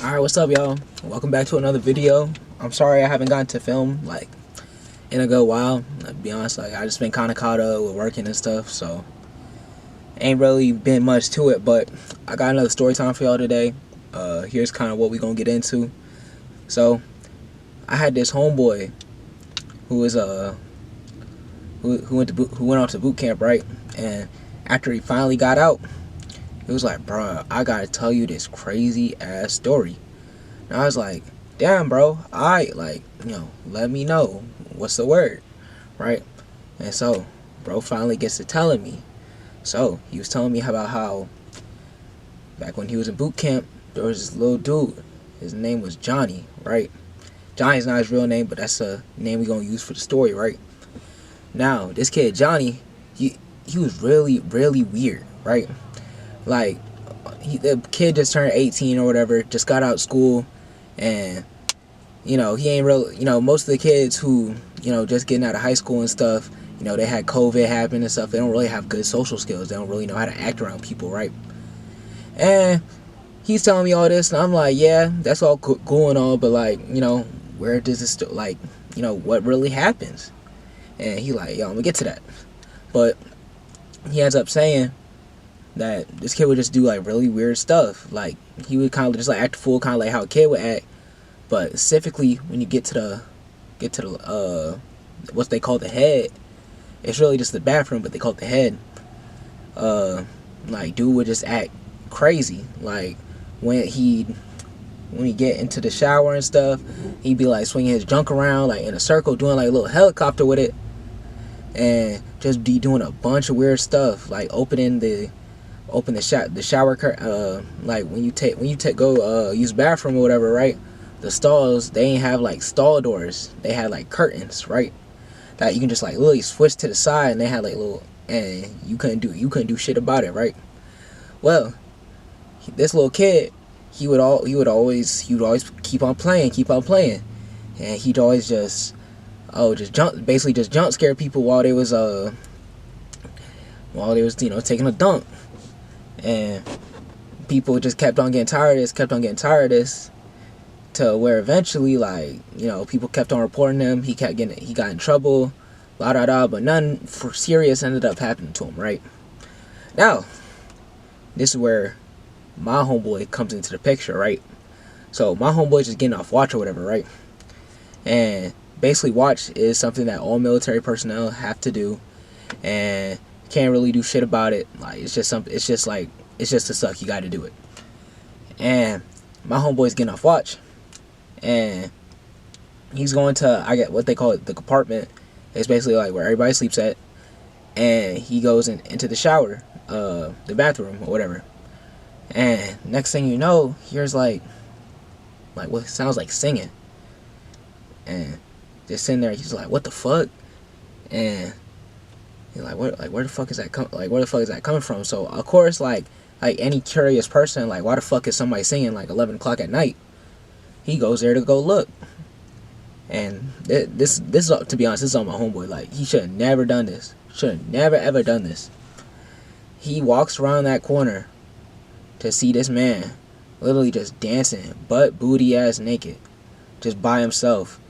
Alright, what's up, y'all? Welcome back to another video. I'm sorry I haven't gotten to film in a good while. To be honest, I just been kind of caught up with working and stuff, so ain't really been much to it. But I got another story time for y'all today. Here's kind of what we gonna get into. So I had this homeboy who was who went off to boot camp, right? And after he finally got out, it was like, bro, I gotta tell you this crazy ass story. And I was like, damn, bro, let me know what's the word, right? And so, bro finally gets to telling me. So he was telling me about how back when he was in boot camp, there was this little dude. His name was Johnny, right? Johnny's not his real name, but that's a name we gonna use for the story, right? Now, this kid Johnny, he was really weird, right? Like, the kid just turned 18 or whatever, just got out of school, and he ain't real. Most of the kids who just getting out of high school and stuff, they had COVID happen and stuff. They don't really have good social skills. They don't really know how to act around people, right? And he's telling me all this, and I'm like, yeah, that's all cool and all, but where does this what really happens? And he like, yo, I'm gonna get to that, but he ends up saying that this kid would just do really weird stuff. Like, he would kind of just act a fool, kind of like how a kid would act, but specifically when you get to the what they call the head, it's really just the bathroom, but they call it the head. Dude would just act crazy. Like, when he get into the shower and stuff, he'd be swinging his junk around in a circle, doing a little helicopter with it, and just be doing a bunch of weird stuff, like open the shower curtain. When you go use the bathroom or whatever, right? The stalls, they ain't have stall doors. They had curtains, right? That you can just literally switch to the side, and they had little, and you couldn't do shit about it, right? Well, this little kid, he would always keep on playing, and he'd always just jump scare people while they was taking a dump. And people just kept on getting tired of this, to where eventually, people kept on reporting him. He got in trouble, but none for serious ended up happening to him, right? Now, this is where my homeboy comes into the picture, right? So my homeboy's just getting off watch or whatever, right? And basically, watch is something that all military personnel have to do, and can't really do shit about it. It's just a suck. You got to do it. And my homeboy's getting off watch, and he's going to, I get what they call it, the compartment. It's basically where everybody sleeps at, and he goes into the shower, the bathroom or whatever. And next thing you know, here's what sounds like singing, and just sitting there, he's like, what the fuck? And you're where the fuck is that coming from? So of course, like any curious person, why the fuck is somebody singing 11 o'clock at night? He goes there to go look. And this is, to be honest, this is on my homeboy. He should have never done this. Should have never ever done this. He walks around that corner to see this man literally just dancing, butt booty ass naked, just by himself.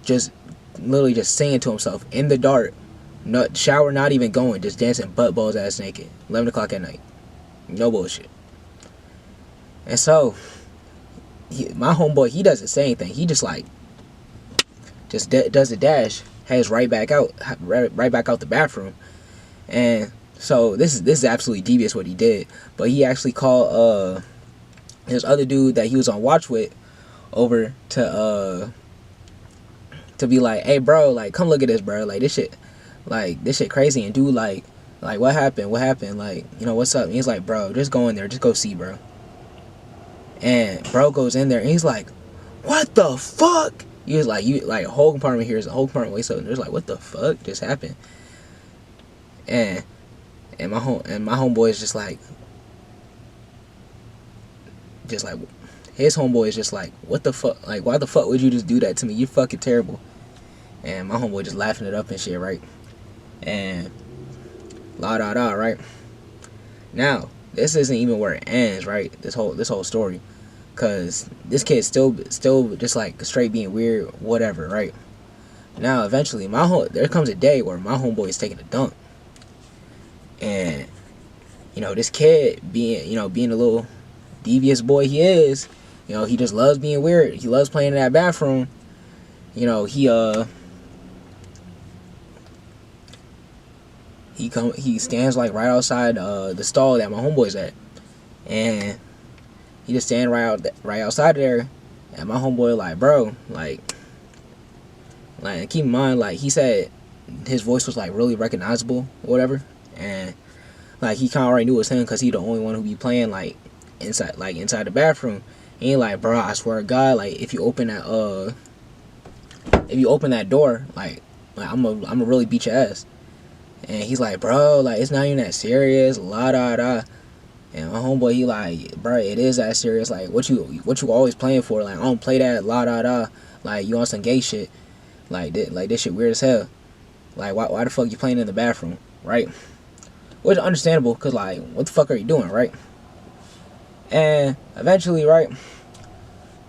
Just literally just singing to himself in the dark, shower not even going, just dancing butt balls ass naked, 11 o'clock at night, no bullshit. And so my homeboy, he doesn't say anything. He just does a dash, heads right back out the bathroom. And so this is absolutely devious what he did. But he actually called this other dude that he was on watch with over to be like, hey bro, come look at this, bro, this shit crazy. And dude what happened, what's up? And he's like, bro, just go in there, just go see, bro. And bro goes in there, and he's like, what the fuck? He was a whole compartment here, a whole compartment wakes up, and there's what the fuck just happened? And my homeboy is just his homeboy is just what the fuck? Why the fuck would you just do that to me? You're fucking terrible. And my homeboy just laughing it up and shit, right? And right? Now, this isn't even where it ends, right? This whole story, cause this kid's still just like straight being weird, whatever, right? Now eventually, there comes a day where my homeboy is taking a dunk, and this kid being a little devious boy he is, he just loves being weird. He loves playing in that bathroom. He stands like right outside the stall that my homeboy's at, and he just stand right outside there, and my homeboy like, bro, like keep in mind, like, he said his voice was like really recognizable or whatever, and like he kind of already knew it was him because he the only one who be playing like inside the bathroom. And he like, bro, I swear to God, like if you open that door, like I'm gonna really beat your ass. And he's like, bro, like it's not even that serious, la da da. And my homeboy, he like, bro, it is that serious. Like what you always playing for? Like I don't play that, la da da. Like you on some gay shit. Like this shit weird as hell. Like why the fuck you playing in the bathroom, right? Which is understandable, cause like what the fuck are you doing, right? And eventually, right,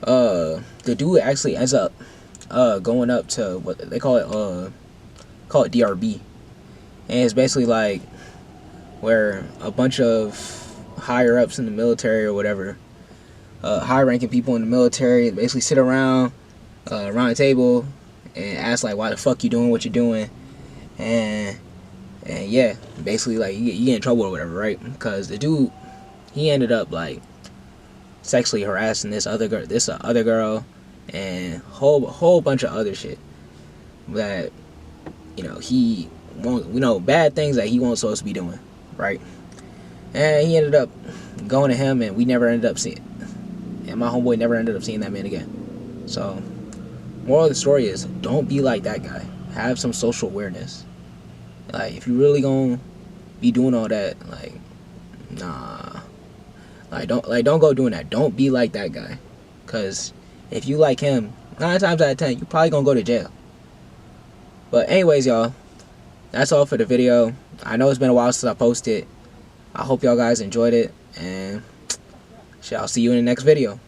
the dude actually ends up going up to what they call it DRB, and it's basically like where a bunch of higher ups in the military or whatever, high ranking people in the military basically sit around a table and ask like, why the fuck you doing what you're doing, and yeah, basically like you get in trouble or whatever, right? Because the dude, he ended up like sexually harassing this other girl, and whole bunch of other shit that he won't, bad things that he wasn't supposed to be doing, right? And he ended up going to him, and we never ended up seeing, and my homeboy never ended up seeing that man again. So moral of the story is, don't be like that guy. Have some social awareness. Like if you really gonna be doing all that, like nah, don't go doing that. Don't be like that guy, cause if you like him, 9 times out of 10 you probably gonna go to jail. But anyways, y'all, that's all for the video. I know it's been a while since I posted. I hope y'all guys enjoyed it, and I'll see you in the next video.